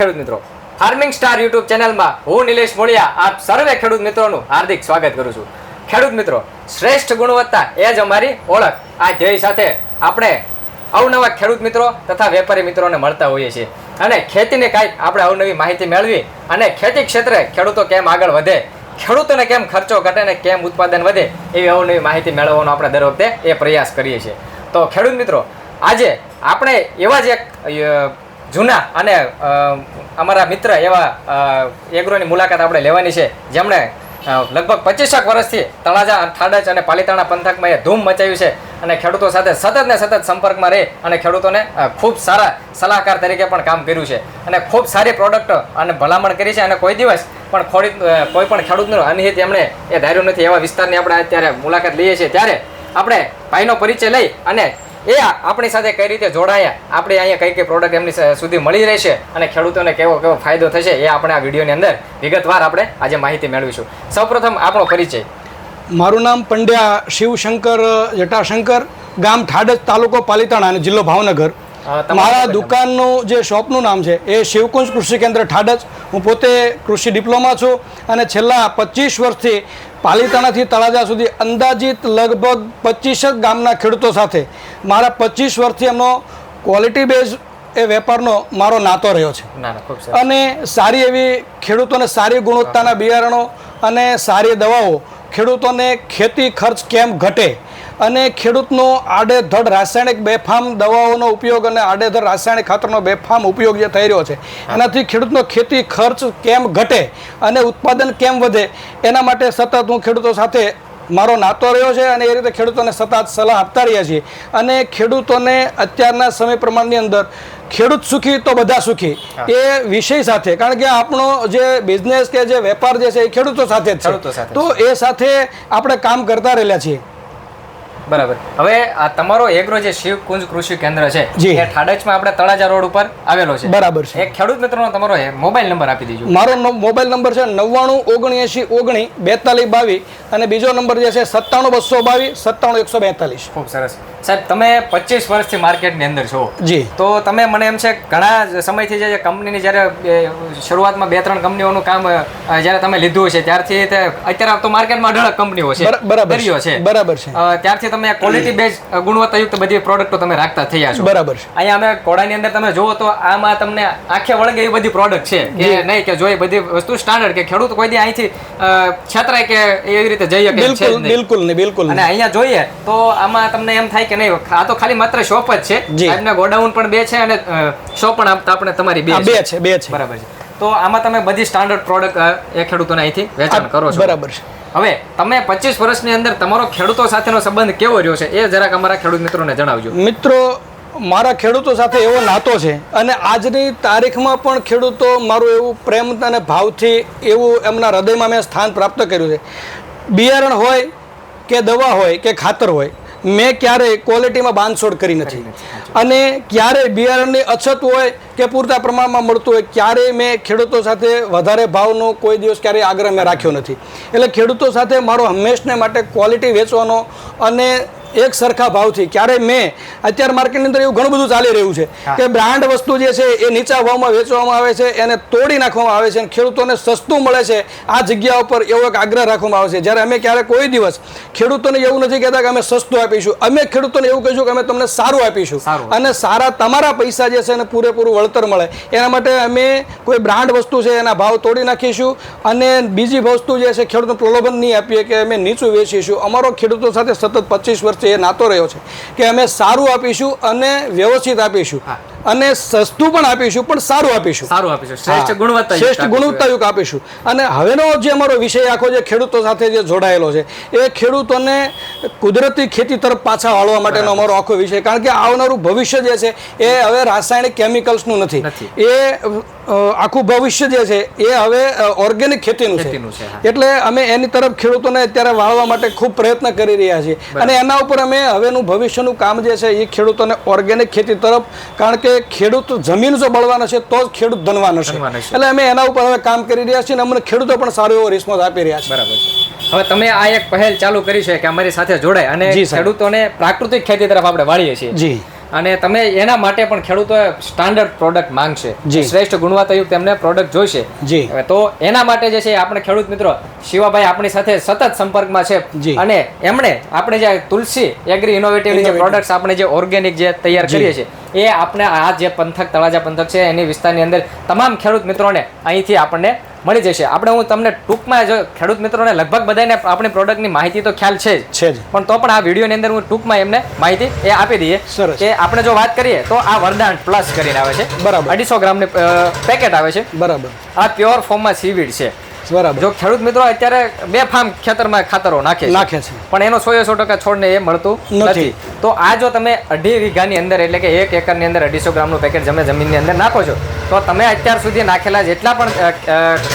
ખેડૂત મિત્રો farming star YouTube ચેનલમાં હું નિલેશ મોળિયા આપ સર્વે ખેડૂત મિત્રોનું હાર્દિક સ્વાગત કરું છું। ખેડૂત મિત્રો, શ્રેષ્ઠ ગુણવત્તા એ જ અમારી ઓળખ। આ ધ્યેય સાથે આપણે અવનવા ખેડૂત મિત્રો તથા વેપારી મિત્રોને મળતા હોઈએ છીએ અને ખેતીને કાંઈક આપણે અવનવી માહિતી મેળવી અને ખેતી ક્ષેત્રે ખેડૂતો કેમ આગળ વધે, ખેડૂતોને કેમ ખર્ચો ઘટે ને કેમ ઉત્પાદન વધે એવી અવનવી માહિતી મેળવવાનો આપણે દર વખતે એ પ્રયાસ કરીએ છીએ। તો ખેડૂત મિત્રો, આજે આપણે એવા જ એક જૂના અને અમારા મિત્ર એવા એગ્રોની મુલાકાત આપણે લેવાની છે, જેમણે લગભગ 25 વર્ષથી તળાજા, ઠાડજ અને પાલીતાણા પંથકમાં એ ધૂમ મચાવ્યું છે અને ખેડૂતો સાથે સતત ને સતત સંપર્કમાં રહી અને ખેડૂતોને ખૂબ સારા સલાહકાર તરીકે પણ કામ કર્યું છે અને ખૂબ સારી પ્રોડક્ટ અને ભલામણ કરી છે અને કોઈ દિવસ પણ કોઈ પણ ખેડૂતનું અનહિત એમણે એ ધાર્યું નથી। એવા વિસ્તારની આપણે અત્યારે મુલાકાત લઈએ છીએ, ત્યારે આપણે ભાઈનો પરિચય લઈ અને એ આપણી સાથે કઈ રીતે જોડાયા, આપણે અહીંયા કઈ કઈ પ્રોડક્ટ એમની સુધી મળી રહેશે અને ખેડૂતોને કેવો ફાયદો થશે એ આપણે આ વિડીયોની અંદર વિગતવાર આપણે આજે માહિતી મેળવીશું। સૌપ્રથમ આપણો પરિચય। મારું નામ પંડ્યા શિવશંકર જટાશંકર, ગામ ઠાડજ, તાલુકો પાલીતાણા અને જિલ્લો ભાવનગર। મારા દુકાનનું જે શોપનું નામ છે એ શિવકુંજ કૃષિ કેન્દ્ર ઠાડજ। હું પોતે કૃષિ ડિપ્લોમા છું અને છેલ્લા 25 વર્ષથી પાલીતાણાથી તળાજા સુધી અંદાજિત લગભગ 25 ગામના ખેડૂતો સાથે મારા 25 વર્ષથી એમનો ક્વોલિટી બેઝ એ વેપારનો મારો નાતો રહ્યો છે અને સારી એવી ખેડૂતોને સારી ગુણવત્તાના બિયારણો અને સારી દવાઓ, ખેડૂતોને ખેતી ખર્ચ કેમ ઘટે અને ખેડૂતનો આડેધડ રાસાયણિક બેફામ દવાઓનો ઉપયોગ અને આડેધડ રાસાયણિક ખાતરનો બેફામ ઉપયોગ જે થઈ રહ્યો છે એનાથી ખેડૂતનો ખેતી ખર્ચ કેમ ઘટે અને ઉત્પાદન કેમ વધે, એના માટે સતત હું ખેડૂતો સાથે મારો નાતો રહ્યો છે અને એ રીતે ખેડૂતોને સતત સલાહ આપતા રહ્યા છીએ અને ખેડૂતોને અત્યારના સમય પ્રમાણની અંદર ખેડૂત સુખી તો બધા સુખી એ વિષય સાથે, કારણ કે આપણો જે બિઝનેસ કે જે વેપાર જે છે એ ખેડૂતો સાથે જ છે, તો એ સાથે આપણે કામ કરતા રહેલા છીએ। બરાબર। હવે આ તમારો એગ્રો જે શિવકુંજ કૃષિ કેન્દ્ર છે એ ઠાડજમાં આપણે તળાજા રોડ ઉપર આવેલો છે। બરાબર છે। એક ખેડૂત મિત્રનો તમારો મોબાઈલ નંબર આપી દીજો। મારો મોબાઈલ નંબર છે 9979194222 અને બીજો નંબર જે છે 9722297142। ખૂબ સરસ સાહેબ, તમે 25 વર્ષથી માર્કેટની અંદર છો જી, તો તમે મને એમ છે ઘણા સમયથી જે કંપનીની જ્યારે શરૂઆતમાં 2-3 કંપનીઓનું કામ જ્યારે તમે લીધું છે ત્યારથી અત્યારે તો માર્કેટમાં 18 કંપનીઓ છે, બરાબર છે, બરાબર છે, ત્યારથી તમે ક્વોલિટી બેઝ ગુણવત્તાયુક્ત બધી પ્રોડક્ટો તમે રાખતા થયા છો, બરાબર છે। અહીંયા અમે કોડાની અંદર તમે જુઓ તો આમાં તમને આંખે વળગે એવી બધી પ્રોડક્ટ છે કે નહીં કે જો એ બધી વસ્તુ સ્ટાન્ડર્ડ કે ખેડૂત કોઈ દી અહીંથી છેતરાય કે એવી રીતે જઈએ કે બિલકુલ નહીં, બિલકુલ। અને અહીંયા જોઈએ તો આમાં તમને એમ થાય કે નહીં આ તો ખાલી માત્ર શોપ જ છે, સાહેબના ગોડાઉન પણ 2 છે અને શોપ પણ આપણે તમારી 2 છે, બરાબર છે। તો આમાં તમે બધી સ્ટાન્ડર્ડ પ્રોડક્ટ એ ખેડૂતોને અહીંથી વેચાણ કરો છો, બરાબર છે। હવે તમે 25 વર્ષની અંદર તમારો ખેડૂતો સાથેનો સંબંધ કેવો રહ્યો છે એ જરાક અમારા ખેડૂત મિત્રોને જણાવજો। મિત્રો, મારા ખેડૂતો સાથે એવો નાતો છે અને આજની તારીખમાં પણ ખેડૂતો મારું એવું પ્રેમ અને ભાવથી એવું એમના હૃદયમાં મેં સ્થાન પ્રાપ્ત કર્યું છે। બિયારણ હોય કે દવા હોય કે ખાતર હોય, મેં ક્યારેય ક્વોલિટીમાં બાંધછોડ કરી નથી અને ક્યારેય બિયારણની અછત હોય કે પૂરતા પ્રમાણમાં મળતું હોય ક્યારેય મેં ખેડૂતો સાથે વધારે ભાવનો કોઈ દિવસ ક્યારેય આગ્રહ મેં રાખ્યો નથી। એટલે ખેડૂતો સાથે મારો હંમેશને માટે ક્વોલિટી વેચવાનો અને એક સરખા ભાવથી ક્યારેય મેં અત્યારે માર્કેટની અંદર એવું ઘણું બધું ચાલી રહ્યું છે કે બ્રાન્ડ વસ્તુ જે છે એ નીચા ભાવમાં વેચવામાં આવે છે, એને તોડી નાખવામાં આવે છે અને ખેડૂતોને સસ્તું મળે છે આ જગ્યા ઉપર એવો એક આગ્રહ રાખવામાં આવે છે। જ્યારે અમે ક્યારે કોઈ દિવસ ખેડૂતોને એવું નથી કહેતા કે અમે સસ્તું આપીશું, અમે ખેડૂતોને એવું કહીશું કે અમે તમને સારું આપીશું અને સારા તમારા પૈસા જે છે એને પૂરેપૂરું વળતર મળે, એના માટે અમે કોઈ બ્રાન્ડ વસ્તુ છે એના ભાવ તોડી નાખીશું અને બીજી વસ્તુ જે છે ખેડૂતને પ્રલોભન નહીં આપીએ કે અમે નીચું વેચીશું। અમારો ખેડૂતો સાથે સતત 25 વર્ષ એ નાતો રહ્યો છે કે અમે સારું આપીશું અને વ્યવસ્થિત આપીશું અને સસ્તું પણ આપીશું પણ સારું આપીશું, શ્રેષ્ઠ ગુણવત્તાયુક્ત આપીશું। અને હવેનો જે અમારો વિષય આખો જે ખેડૂતો સાથે જે જોડાયેલો છે એ ખેડૂતોને કુદરતી ખેતી તરફ પાછા વાળવા માટેનો અમારો આખો વિષય, કારણ કે આવનારું ભવિષ્ય જે છે એ હવે રાસાયણિક કેમિકલ્સનું નથી, એ આખું ભવિષ્ય જે છે એ હવે ઓર્ગેનિક ખેતીનું છે। એટલે અમે એની તરફ ખેડૂતોને અત્યારે વાળવા માટે ખૂબ પ્રયત્ન કરી રહ્યા છીએ અને એના ઉપર અમે હવેનું ભવિષ્યનું કામ જે છે એ ખેડૂતોને ઓર્ગેનિક ખેતી તરફ, કારણ કે ખેડૂત જમીન જો બળવાનો છે તો જ ખેડૂત ધનવાન હશે, એટલે અમે એના ઉપર હવે કામ કરી રહ્યા છીએ અને અમને ખેડૂતો પણ સારો એવો રિસ્પોન્સ આપી રહ્યા છે। બરાબર છે। હવે તમે આ એક પહેલ ચાલુ કરી છે કે અમારી સાથે જોડાય અને ખેડૂતોને પ્રાકૃતિક ખેતી તરફ આપણે વાળીએ છીએ। અને તમે એના માટે પણ ખેડૂતોએ સ્ટાન્ડર્ડ પ્રોડક્ટ માંગશે, જી. શ્રેષ્ઠ ગુણવત્તાયુક્ત એમને પ્રોડક્ટ જોઈશે. જી. હવે તો એના માટે જે છે આપણે ખેડૂત મિત્રો શિવાભાઈ આપણી સાથે સતત સંપર્કમાં છે જી. અને એમણે આપણે જે તુલસી એગ્રી ઇનોવેટિવની જે પ્રોડક્ટ્સ આપણે જે ઓર્ગેનિક જે તૈયાર કરીએ છીએ એ આપણે આ જે પંથક તળાજા પંથક છે એની વિસ્તારની અંદર તમામ ખેડૂત મિત્રોને અહીંથી આપણને મળી જશે. આપણે હું તમને ટૂંકમાં જો ખેડૂત મિત્રોને લગભગ બધાને આપણી પ્રોડક્ટની માહિતી તો ખ્યાલ છે જ, પણ તો પણ આ વિડીયોની અંદર હું ટૂંકમાં એમને માહિતી એ આપી દઈએ સરસ. કે આપણે જો વાત કરીએ તો આ વરદાન પ્લસ કરીને આવે છે, બરાબર. 250 ગ્રામની પેકેટ આવે છે. બરાબર. આ પ્યોર ફોર્મમાં સીવીડ છે. બરાબર. જો ખેડૂત મિત્રો અત્યારે બે ફાર્મ ખેતરમાં ખાતરો નાખે છે પણ એનો 100% છોડને એ મળતું નથી. તો આ જો તમે 2.5 વીઘાની અંદર એટલે કે 1 એકરની અંદર 250 ગ્રામનું પેકેટ તમે જમીનની અંદર નાખો છો તો તમે અત્યાર સુધી નાખેલા જેટલા પણ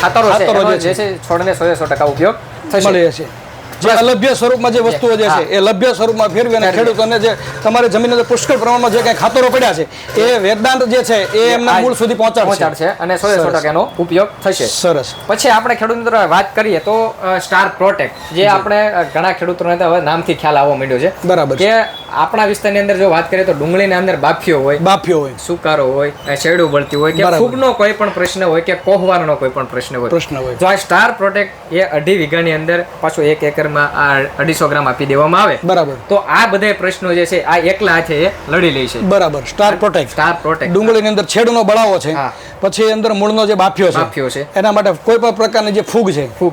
ખાતરો છે એનો જે છે છોડને 100% ઉપયોગ થશે. જે અલભ્ય સ્વરૂપમાં જે વસ્તુઓ જે છે એ લભ્ય સ્વરૂપમાં ફેરવી અને ખેડૂતોને જે તમારે જમીનની અંદર પુષ્કળ પ્રમાણમાં જે કંઈ ખાતરો પડ્યા છે એ વેદાંત જે છે એ એમના મૂળ સુધી પહોંચાડશે અને 100% એનો ઉપયોગ થશે. સરસ. પછી આપણે ખેડૂત મિત્રો વાત કરીએ તો સ્ટાર પ્રોટેક્ટ જે આપણે ઘણા ખેડૂતોને હવે નામથી ખ્યાલ આવવા માંડ્યો છે. બરાબર. કે આપણા વિસ્તારની અંદર જો વાત કરીએ તો ડુંગળીની અંદર બાફીઓ હોય, સુકારો હોય, શેરડું બળતી હોય કે ફૂગનો કોઈ પણ પ્રશ્ન હોય કે કોહવારનો કોઈ પણ પ્રશ્ન હોય તો આ સ્ટાર પ્રોટેક્ટ એ 2.5 વીઘાની અંદર પાછું 1 એકરમાં આ 250 ગ્રામ આપી દેવામાં આવે. બરાબર. તો આ બધા પ્રશ્નો જે છે આ એકલા હાથે એ લડી લે છે. બરાબર. સ્ટાર પ્રોટેક્ટ ડુંગળીની અંદર છેડનો બળાવો છે, પછી અંદર મૂળનો જે બાફ્યો છે એના માટે કોઈ પણ પ્રકારની જે ફૂગ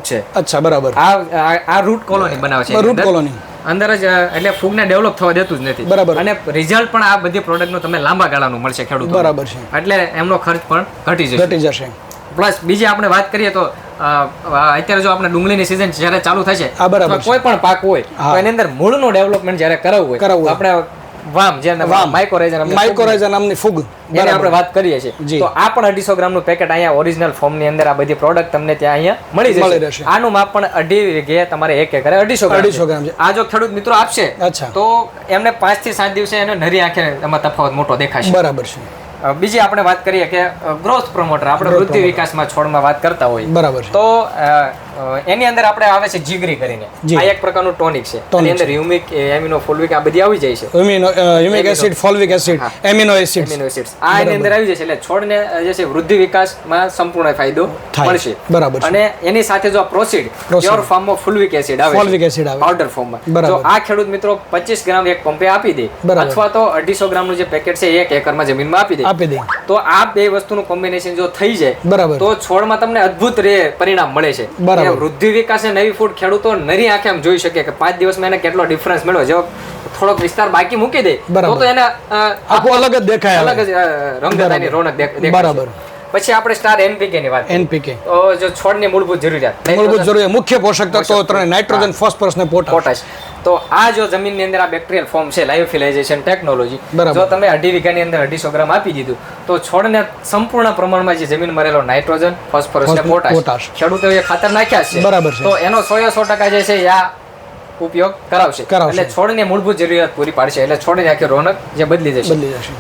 છે. અચ્છા, બરાબર. આ રૂટ કોલોની બનાવે છે. રૂટ કોલોની અંદર જ એટલે ફૂગને ડેવલપ થવા દેતું જ નથી. બરાબર. અને રિઝલ્ટ પણ આ બધી પ્રોડક્ટનું તમને લાંબા ગાળાનું મળશે ખેડૂતો. બરાબર છે. એટલે એમનો ખર્ચ પણ ઘટી જશે. પ્લસ બીજી આપણે વાત કરીએ તો અત્યારે જો આપણે ડુંગળીની સિઝન જ્યારે ચાલુ થશે કોઈ પણ પાક હોય તો એની અંદર મૂળનું ડેવલપમેન્ટ જ્યારે કરાવવું હોય આપણે વામ જેને માઇકોરાઇઝા નામની ફૂગ એની આપણે વાત કરીએ છીએ તો આ પણ 250 ગ્રામનું પેકેટ અહીંયા ઓરિજિનલ ફોર્મની અંદર આ બધી પ્રોડક્ટ તમને ત્યાં અહીંયા મળી જશે. આનું માપ પણ 2.5 વીઘે તમારે 1 એકરે 250 ગ્રામ છે. આ જો ખેડૂત મિત્રો આપશે તો એમને 5 થી 7 દિવસે એને નરી આંખે એમાં તફાવત મોટો દેખાશે. બરાબર છે. બીજી આપણે વાત કરીએ કે ગ્રોથ પ્રમોટર આપણે વૃદ્ધિ વિકાસમાં છોડમાં વાત કરતા હોય. બરાબર. તો એની અંદર આપણે આવે છે જીગરી કરીને. આ એક પ્રકારનું ટોનિક છે. એની અંદર હ્યુમિક એમિનો ફોલ્વિક આ બધી આવી જાય છે. Humic acid, fulvic acid, amino acids આ એની અંદર આવી જાય છે એટલે છોડને જે છે વૃદ્ધિ વિકાસમાં સંપૂર્ણ ફાયદો મળશે. બરાબર. અને એની સાથે જો પ્રોસીડ પ્યોર ફોર્મમાં ફોલ્વિક એસિડ આવે પાવડર ફોર્મમાં તો આ ખેડૂત મિત્રો 25 ગ્રામ એક પંપે આપી દે અથવા તો 250 ગ્રામનું જે પેકેટ છે 1 એકરમાં જમીનમાં આપી દે તો આ બે વસ્તુનું કોમ્બિનેશન જો થઈ જાય તો છોડમાં તમને અદ્ભુત પરિણામ મળે છે. વૃદ્ધિ વિકાસ નવી ફૂડ ખેડૂતો નરી આંખે આમ જોઈ શકે કે 5 દિવસમાં એને કેટલો ડિફરન્સ મળ્યો. જો થોડોક વિસ્તાર બાકી મૂકી દે તો એને અલગ જ દેખાય, અલગ જ રંગતાની રોનક દેખાય. બરાબર. પછી આપણે સ્ટાર એનપીકે ની વાત એનપીકે તો જો છોડની મૂળભૂત જરૂરિયાત મુખ્ય પોષક તત્વો ત્રણ નાઇટ્રોજન, ફોસ્ફરસ ને પોટાશ. તો આ જો જમીનની અંદર આ બેક્ટેરિયલ ફોર્મ છે લાયોફિલાઇઝેશન ટેકનોલોજી જો તમે 2.5 વીઘાની અંદર 250 ગ્રામ આપી દીધું તો છોડને સંપૂર્ણ પ્રમાણમાં જે જમીનમાં રહેલો નાઇટ્રોજન, ફોસ્ફરસ ને પોટાશ ખેડૂતોએ ખાતર નાખ્યા છે. બરાબર છે. તો એનો 100% જે છે આ ઉપયોગ કરાવશે એટલે છોડની મૂળભૂત જરૂરિયાત પૂરી પાડશે એટલે છોડની આખી રોનક જે બદલી જશે.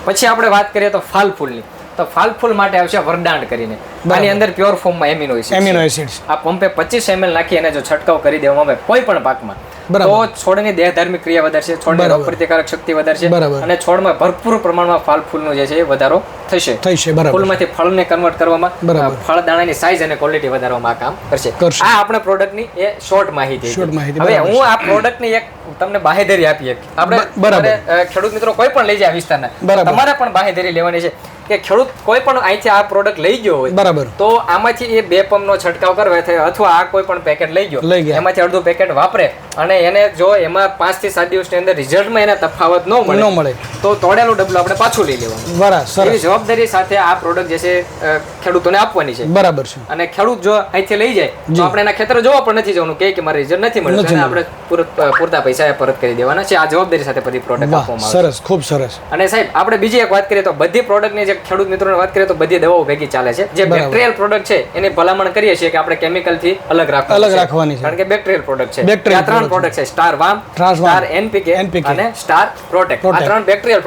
પછી આપણે વાત કરીએ તો ફાલ ફૂલની તો ફાલ ફૂલ માટે આવશે વરદાન કરીને. આની અંદર પ્યોર ફોર્મમાં એમિનો એસિડ્સ આ પંપે 25 ml નાખી અને જો છંટકાવ કરી દેવામાં આવે કોઈ પણ પાકમાં તો છોડની દેહધાર્મિક ક્રિયા વધારશે, છોડની રોગ પ્રતિકારક શક્તિ વધારશે અને છોડમાં ભરપૂર પ્રમાણમાં ફાલ ફૂલનો જે છે વધારો થશે. ફૂલમાંથી ફળને કન્વર્ટ કરવામાં, ફળ દાણાની સાઈઝ અને ક્વોલિટી વધારવામાં આ કામ કરશે. આ આપણે પ્રોડક્ટની એ શોર્ટ માહિતી. હવે હું આ પ્રોડક્ટની એક તમને બાહેધરી આપી આપણે ખેડૂત મિત્રો કોઈ પણ લઈ જાય વિસ્તારના તમારે પણ બાહેધરી લેવાની છે કે ખેડૂત કોઈ પણ અહીંથી આ પ્રોડક્ટ લઈ ગયો હોય તો આમાંથી એ 2 પંપનો છંટકાવ કરવે અથવા આ કોઈ પણ પેકેટ લઈ ગયો એમાંથી અડધું પેકેટ વાપરે અને એને જો એમાં 5 થી 7 દિવસની અંદર રિઝલ્ટમાં એને તફાવત ન મળે તો તોડેલું ડબલું આપણે પાછું લઈ લેવાનું. એવી જવાબદારી સાથે આ પ્રોડક્ટ જે છે ખેડૂતોને આપવાની છે. બરાબર છે. અને ખેડૂત જો અહીંથી લઈ જાય તો આપણે એના ખેતર જોવા પણ નથી જવાનું કે મારે રિઝલ્ટ નથી મળ્યું આપણે પૂરતા પૈસા પરત કરી દેવાના છે. આ જવાબદારી સાથે બધી પ્રોડક્ટ આપવામાં આવે. સરસ, ખૂબ સરસ. અને સાહેબ આપણે બીજી એક વાત કરીએ તો બધી પ્રોડક્ટની જે ખેડૂત મિત્રોને વાત કરીએ તો બધી દવાઓ ભેગી ચાલે છે. જે બેક્ટેરિયલ પ્રોડક્ટ છે એની ભલામણ કરીએ છીએ કે આપણે કેમિકલ થી અલગ રાખવાની છે કારણ કે બેક્ટેરિયલ પ્રોડક્ટ છે. આ 3 પ્રોડક્ટ છે, સ્ટાર વામ, સ્ટાર એનપીકે અને સ્ટાર પ્રોટેક્ટ. આ 3 બેક્ટેરિયલ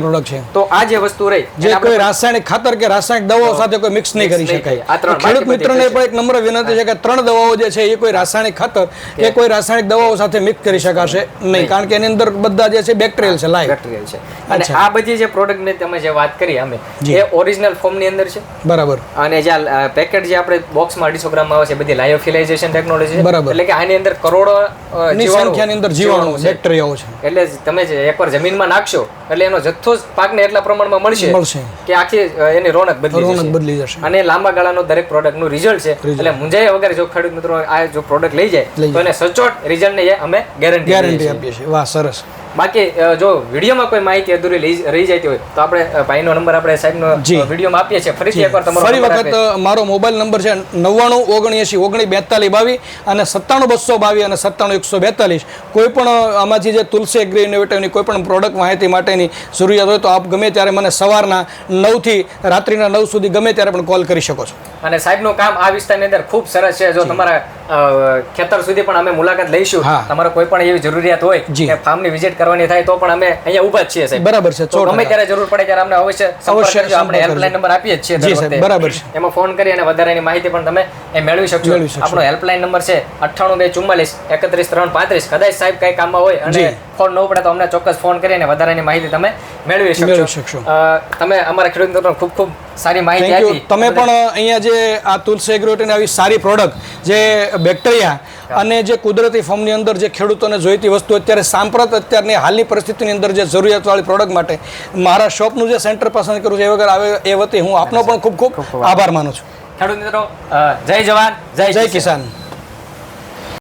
પ્રોડક્ટ છે. તો આ જે વસ્તુ રહી જે કોઈ રાસાયણિક ખાતર કે રાસાયણિક દવાઓ સાથે કોઈ મિક્સ નહીં કરી શકાય. ખેડૂત મિત્રોને પણ એક નમ્ર વિનંતી છે કે 3 દવાઓ જે છે એ કોઈ રાસાયણિક ખાતર કે કોઈ રાસાયણિક દવાઓ સાથે મિક્સ કરી શકાશે નહીં, કારણ કે એની અંદર બધા જે છે બેક્ટેરિયલ છે, લાઈવ બેક્ટેરિયલ છે. અને આ બધી જે પ્રોડક્ટ ની તમે જે વાત કરી અમે એ ઓરિજિનલ ફોર્મ ની અંદર છે. બરાબર. અને જે પેકેટ જે આપણે બોક્સમાં 250 ગ્રામમાં આવે છે બધી લાયોફિલાઇઝેશન ટેકનોલોજી છે. બરાબર. એટલે કે આની અંદર કરોડો સંખ્યાની અંદર જીવાણુ બેક્ટેરિયાઓ છે. એટલે તમે જે એકવાર જમીનમાં નાખશો એટલે એનો જથ્થો જ પાકને એટલા પ્રમાણમાં મળશે કે આખી એની રોનક બદલી જશે. અને લાંબા ગાળાનો દરેક પ્રોડક્ટ નું રિઝલ્ટ છે. એટલે મુંજાયા વગર જો ખેડૂત મિત્રો આ જો પ્રોડક્ટ લઈ જાય તો એને સચોટ રિઝલ્ટ ને અમે ગેરંટી આપીએ છીએ. વાહ, સરસ. બાકી જો વિડીયોમાં કોઈ માહિતી અધૂરી રહી જતી હોય તો આપણે ભાઈનો નંબર આપણે સાહેબનો વિડીયોમાં આપીએ છીએ. ફરીથી એકવાર તમારો ફરી વખત મારો મોબાઈલ નંબર છે 99 79 19 42 અને 97222 અને 97142. કોઈ પણ આમાંથી જે તુલસી એગ્રી ઇનોવેટિવની કોઈ પણ પ્રોડક્ટ માહિતી માટેની જરૂરિયાત હોય તો આપ ગમે ત્યારે મને સવારના 9 થી રાત્રિના 9 સુધી ગમે ત્યારે પણ કોલ કરી શકો છો. અને સાહેબનું કામ આ વિસ્તારની અંદર ખૂબ સરસ છે. જો તમારા ખેતર સુધી પણ અમે મુલાકાત લઈશું, તમારે કોઈ પણ એવી જરૂરિયાત હોય કે ફાર્મની વિઝિટ કરવાની થાય તો પણ અમે અહીંયા ઊભા જ છીએ સાહેબ. બરાબર છે. તો ગમે ત્યારે જરૂર પડે ત્યારે અમને અવશ્ય સંપર્ક કરજો. આપણે હેલ્પલાઇન નંબર આપીએ જ છીએ દર વખતે. બરાબર છે. એમાં ફોન કરી અને વધારાની માહિતી પણ તમે એ મેળવી શકશો. આપણો હેલ્પલાઇન નંબર છે 98 244 31 335. કદાચ સાહેબ કઈ કામમાં હોય અને ફોન ન પડે તો અમને ચોક્કસ ફોન કરીને વધારાની માહિતી તમે મેળવી શકશો. તમે અમારા ખેડૂત મિત્રોને ખૂબ ખૂબ સારી માહિતી આપી. તમે પણ અહીંયા જે આ તુલસી એગ્રોટેની આવી સારી પ્રોડક્ટ જે બેક્ટેરિયા અને જે કુદરતી ફોર્મની અંદર જે ખેડૂતોને જોઈતી વસ્તુ અત્યારે અત્યારની હાલની પરિસ્થિતિની અંદર જે જરૂરિયાતવાળી પ્રોડક્ટ માટે મારા શોપનું જે સેન્ટર પસંદ કરું છું એ વગર આવે એ વતી હું આપનો પણ ખૂબ ખૂબ આભાર માનું છું. ખેડૂત મિત્રો, જય જવાન જય કિસાન.